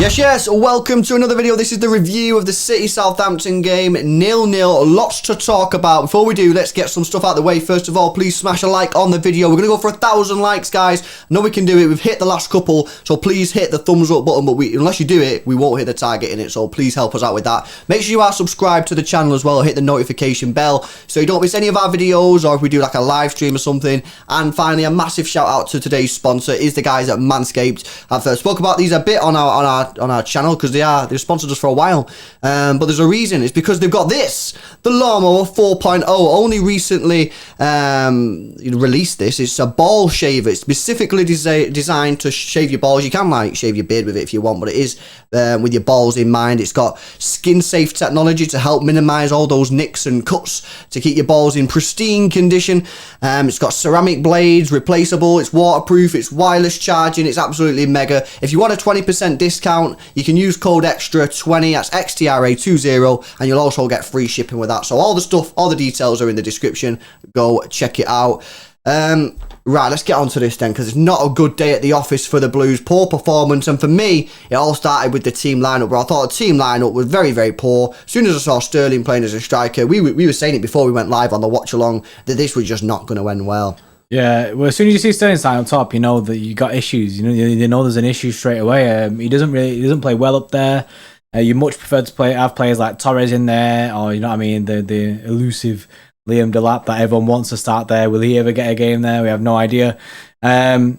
Yes, welcome to another video. This is the review of the City-Southampton game, 0-0. Lots to talk about. Before we do, let's get some stuff out of the way. First of all, please smash a like on the video. We're going to go for 1,000 likes, guys. I know we can do it. We've hit the last couple, so please hit the thumbs up button. But unless you do it, we won't hit the target in it, so please help us out with that. Make sure you are subscribed to the channel as well. Hit the notification bell so you don't miss any of our videos, or if we do like a live stream or something. And finally, a massive shout out to today's sponsor is the guys at Manscaped. I've spoke about these a bit on our channel because they've sponsored us for a while, but there's a reason. It's because they've got this, the Lawnmower 4.0. Only recently released this. It's a ball shaver. It's specifically designed to shave your balls. You can like shave your beard with it if you want, but it is with your balls in mind. It's got skin safe technology to help minimize all those nicks and cuts to keep your balls in pristine condition. It's got ceramic blades, replaceable, it's waterproof, it's wireless charging. It's absolutely mega. If you want a 20% discount, you can use code EXTRA20, that's XTRA20, and you'll also get free shipping with that. So all the details are in the description. Go check it out. Right, let's get on to this then, because it's not a good day at the office for the Blues. Poor performance, and for me, it all started with the team lineup, where I thought the team lineup was very, very poor. As soon as I saw Sterling playing as a striker, we were saying it before we went live on the watch-along, that this was just not going to end well. Yeah, well, as soon as you see Sterling sign on top, you know that you got issues. You know there's an issue straight away. He doesn't play well up there. You much prefer to have players like Torres in there, or you know what I mean, the elusive Liam Delap that everyone wants to start there. Will he ever get a game there? We have no idea. And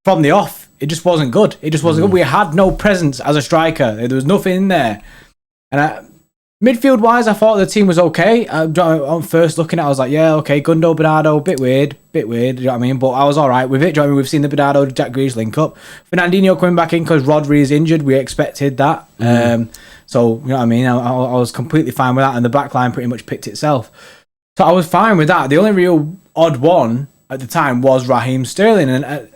from the off, it just wasn't good. It just wasn't good. We had no presence as a striker. There was nothing in there. And midfield-wise, I thought the team was okay. On first looking at it, I was like, yeah, okay, Gundo, Bernardo, bit weird, you know what I mean? But I was all right with it. Do you know what I mean? We've seen the Bernardo, Jack Grealish link up. Fernandinho coming back in because Rodri is injured. We expected that. So, you know what I mean? I was completely fine with that, and the back line pretty much picked itself. So I was fine with that. The only real odd one at the time was Raheem Sterling, and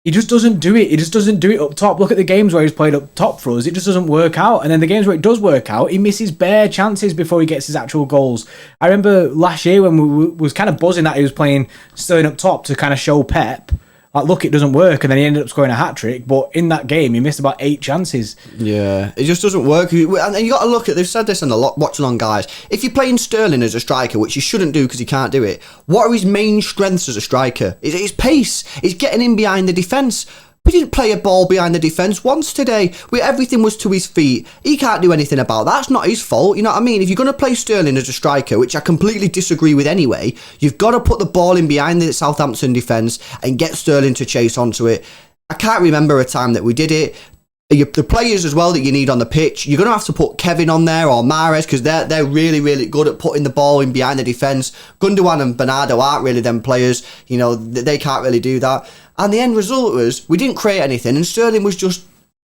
he just doesn't do it. He just doesn't do it up top. Look at the games where he's played up top for us. It just doesn't work out. And then the games where it does work out, he misses bare chances before he gets his actual goals. I remember last year when we was kind of buzzing that he was playing Sterling up top to kind of show Pep, like, look, it doesn't work. And then he ended up scoring a hat-trick. But in that game, he missed about 8 chances. Yeah, it just doesn't work. And you got to look at, they've said this on the watch-along, guys. If you're playing Sterling as a striker, which you shouldn't do because he can't do it, what are his main strengths as a striker? It's his pace. It's getting in behind the defence. We didn't play a ball behind the defence once today. Everything was to his feet. He can't do anything about that. That's not his fault. You know what I mean? If you're going to play Sterling as a striker, which I completely disagree with anyway, you've got to put the ball in behind the Southampton defence and get Sterling to chase onto it. I can't remember a time that we did it. The players as well that you need on the pitch, you're going to have to put Kevin on there or Mahrez, because they're really, really good at putting the ball in behind the defence. Gundogan and Bernardo aren't really them players. You know, they can't really do that. And the end result was we didn't create anything, and Sterling was just,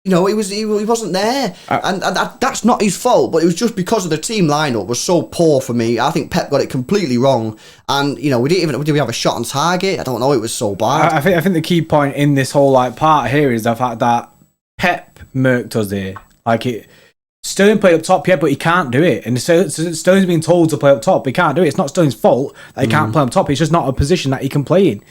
you know, he wasn't there. And that's not his fault, but it was just because of the team lineup was so poor for me. I think Pep got it completely wrong. And, you know, did we have a shot on target? I don't know, it was so bad. I think the key point in this whole part here is the fact that Pep murked us here. Sterling played up top, yeah, but he can't do it. And Sterling's been told to play up top, but he can't do it. It's not Sterling's fault that he can't play up top. It's just not a position that he can play in.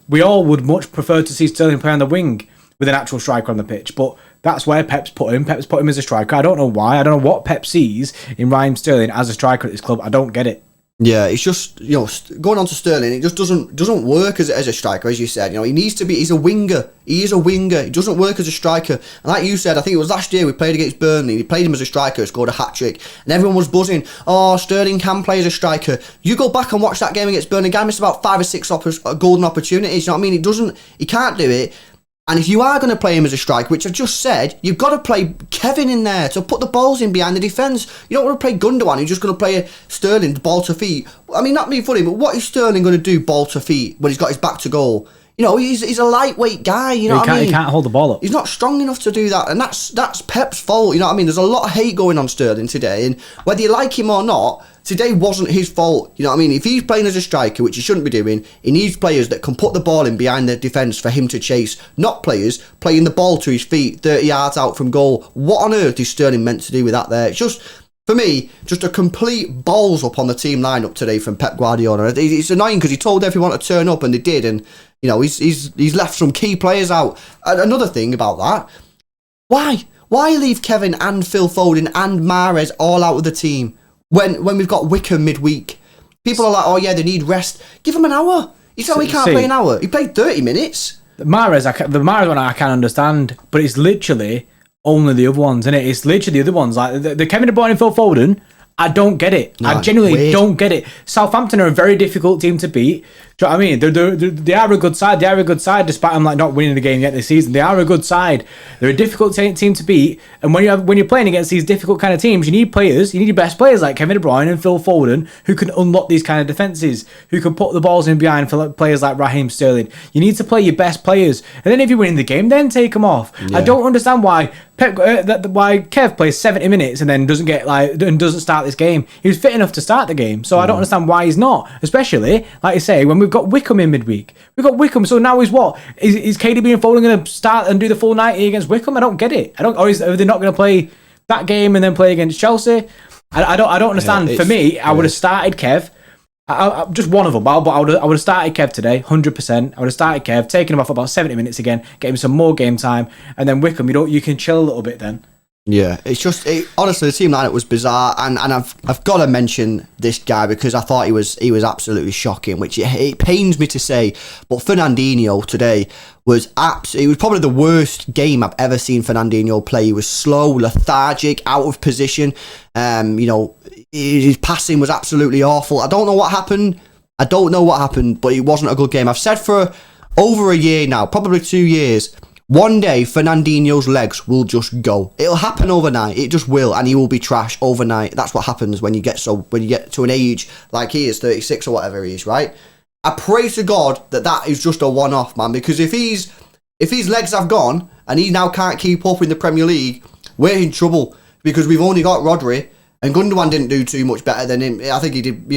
We all would much prefer to see Sterling play on the wing with an actual striker on the pitch, but that's where Pep's put him. Pep's put him as a striker. I don't know why. I don't know what Pep sees in Raheem Sterling as a striker at this club. I don't get it. Yeah, it's just, you know, going on to Sterling, it just doesn't work as a striker, as you said. You know, he needs to be, he's a winger. He is a winger. He doesn't work as a striker. And like you said, I think it was last year we played against Burnley. He played him as a striker, scored a hat-trick. And everyone was buzzing, oh, Sterling can play as a striker. You go back and watch that game against Burnley, guy missed about 5 or 6 golden opportunities. You know what I mean? He can't do it. And if you are going to play him as a striker, which I've just said, you've got to play Kevin in there to put the balls in behind the defence. You don't want to play Gundogan, you're just going to play Sterling ball to feet. I mean, not being funny, but what is Sterling going to do ball to feet when he's got his back to goal? You know, he's a lightweight guy, you know what I mean? He can't hold the ball up. He's not strong enough to do that, and that's Pep's fault, you know what I mean? There's a lot of hate going on Sterling today, and whether you like him or not, today wasn't his fault, you know what I mean? If he's playing as a striker, which he shouldn't be doing, he needs players that can put the ball in behind the defence for him to chase, not players playing the ball to his feet 30 yards out from goal. What on earth is Sterling meant to do with that there? It's just, for me, just a complete balls up on the team lineup today from Pep Guardiola. It's annoying because he told everyone to turn up and they did, and you know he's left some key players out. Another thing about that, why leave Kevin and Phil Foden and Mahrez all out of the team when we've got Wickham midweek? People are like, oh yeah, they need rest. Give him an hour. He said he can't play an hour. He played 30 minutes. The Mahrez one I can understand, but it's literally only the other ones, isn't it? It's literally the other ones. Like the Kevin De Bruyne and Phil Foden, I don't get it. No, I genuinely don't get it. Southampton are a very difficult team to beat. Do you know what I mean? They are a good side. They are a good side, despite them like not winning the game yet this season. They are a good side. They're a difficult team to beat. And when you're playing against these difficult kind of teams, you need players. You need your best players like Kevin De Bruyne and Phil Foden, who can unlock these kind of defenses, who can put the balls in behind for players like Raheem Sterling. You need to play your best players, and then if you win the game, then take them off. Yeah. I don't understand why why Kev plays 70 minutes and then doesn't start this game. He was fit enough to start the game, so I don't understand why he's not. Especially, like you say, when we've got Wickham in midweek. We've got Wickham, so now he's what? Is KDB and Foden going to start and do the full 90 against Wickham? I don't get it. Are they not going to play that game and then play against Chelsea? I don't understand. For me, I would have started Kev. Just one of them, but I would have started Kev today, 100%. I would have started Kev, taken him off about 70 minutes again, get him some more game time, and then Wickham, you can chill a little bit then. Yeah, it's just honestly the team lineup was bizarre, and I've got to mention this guy because I thought he was absolutely shocking, which it pains me to say, but Fernandinho today was it was probably the worst game I've ever seen Fernandinho play. He was slow, lethargic, out of position. His passing was absolutely awful. I don't know what happened, but it wasn't a good game. I've said for over a year now, probably 2 years. One day, Fernandinho's legs will just go. It'll happen overnight. It just will, and he will be trash overnight. That's what happens when you get to an age like he is, 36 or whatever he is, right? I pray to God that is just a one-off, man, because if his legs have gone and he now can't keep up in the Premier League, we're in trouble because we've only got Rodri, and Gundogan didn't do too much better than him. I think he did,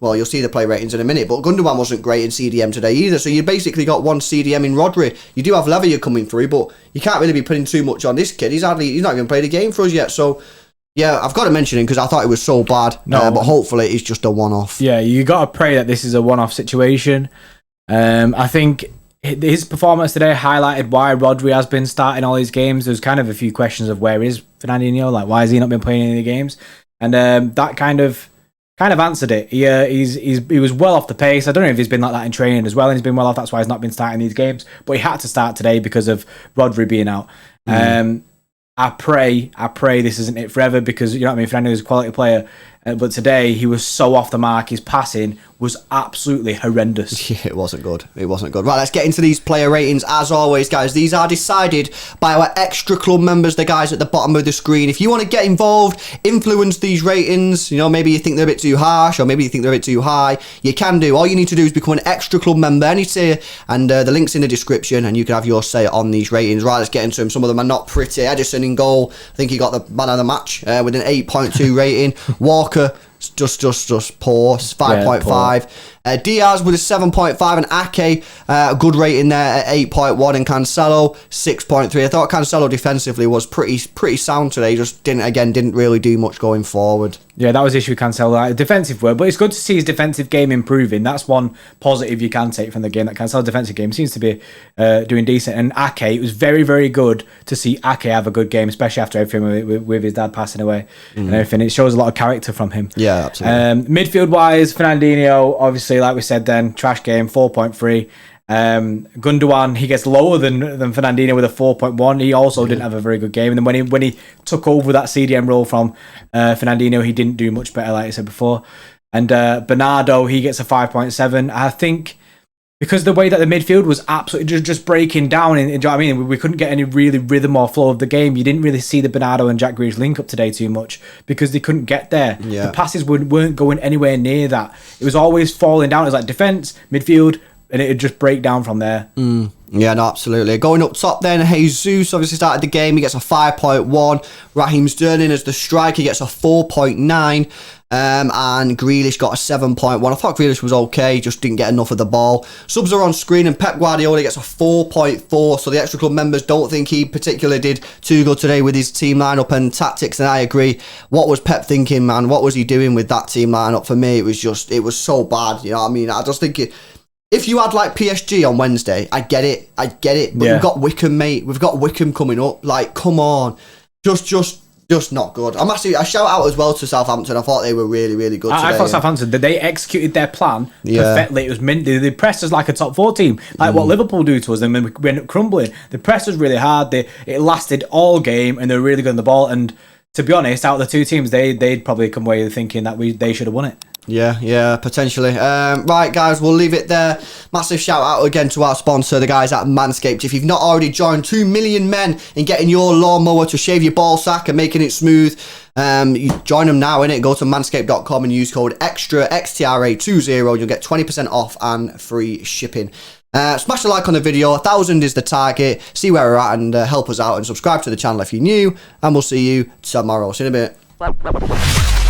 well, you'll see the play ratings in a minute, but Gundogan wasn't great in CDM today either, so you basically got one CDM in Rodri. You do have Leveille coming through, but you can't really be putting too much on this kid. He's not even played a game for us yet, so yeah, I've got to mention him because I thought it was so bad, but hopefully it's just a one-off. Yeah, you got to pray that this is a one-off situation. I think his performance today highlighted why Rodri has been starting all these games. There's kind of a few questions of where is Fernandinho, like why has he not been playing any of the games, and that kind of answered it. He was well off the pace. I don't know if he's been like that in training as well, and he's been well off. That's why he's not been starting these games. But he had to start today because of Rodri being out. I pray this isn't it forever because you know what I mean. Fernando is a quality player, but today he was so off the mark. His passing was absolutely horrendous. Yeah, it wasn't good. Right, let's get into these player ratings. As always, guys, these are decided by our extra club members, the guys at the bottom of the screen. If you want to get involved, influence these ratings, maybe you think they're a bit too harsh or maybe you think they're a bit too high, you can do. All you need to do is become an extra club member, any tier, and the link's in the description and you can have your say on these ratings. Right, let's get into them. Some of them are not pretty. Edison in goal. I think he got the man of the match with an 8.2 rating. Walker, just poor, 5.5. Diaz with a 7.5 and Ake, a good rating there at 8.1, and Cancelo 6.3. I thought Cancelo defensively was pretty sound today. Just didn't really do much going forward. Yeah, that was the issue with Cancelo, like, defensive word, but it's good to see his defensive game improving. That's one positive you can take from the game. That Cancelo's defensive game seems to be doing decent. And Ake, it was very, very good to see Ake have a good game, especially after everything with his dad passing away and everything. It shows a lot of character from him. Yeah, absolutely. Midfield-wise, Fernandinho, obviously, like we said then, trash game, 4.3. Gundogan, he gets lower than Fernandinho with a 4.1. He also didn't have a very good game, and then when he took over that CDM role from Fernandinho, he didn't do much better, like I said before. And Bernardo, he gets a 5.7. I think because the way that the midfield was absolutely just breaking down, and you know what I mean, we couldn't get any really rhythm or flow of the game. You didn't really see the Bernardo and Jack Grealish link up today too much because they couldn't get there. Yeah. The passes weren't going anywhere near that. It was always falling down. It was like defense, midfield, and it would just break down from there. Yeah, no, absolutely. Going up top then, Jesus obviously started the game. He gets a 5.1. Raheem Sterling as the striker gets a 4.9. And Grealish got a 7.1. I thought Grealish was okay, just didn't get enough of the ball. Subs are on screen, and Pep Guardiola gets a 4.4. So the extra club members don't think he particularly did too good today with his team lineup and tactics. And I agree. What was Pep thinking, man? What was he doing with that team lineup? For me, it was so bad. You know what I mean? I just think if you had like PSG on Wednesday, I get it. But we've got Wickham, mate. We've got Wickham coming up. Like, come on, just not good. I shout out as well to Southampton. I thought they were really, really good today. I thought Southampton, they executed their plan perfectly. It was they pressed us like a top 4 team, like what Liverpool do to us. And when we went crumbling, they pressed us really hard. It lasted all game, and they were really good on the ball. And to be honest, out of the 2 teams, they'd probably come away thinking that they should have won it. Yeah, potentially. Right, guys, we'll leave it there. Massive shout out again to our sponsor, the guys at Manscaped. If you've not already joined 2 million men in getting your lawnmower to shave your ball sack and making it smooth, you join them now, innit? Go to manscaped.com and use code EXTRA, XTRA20. You'll get 20% off and free shipping. Smash a like on the video. 1,000 is the target. See where we're at and help us out, and subscribe to the channel if you're new. And we'll see you tomorrow. See you in a bit.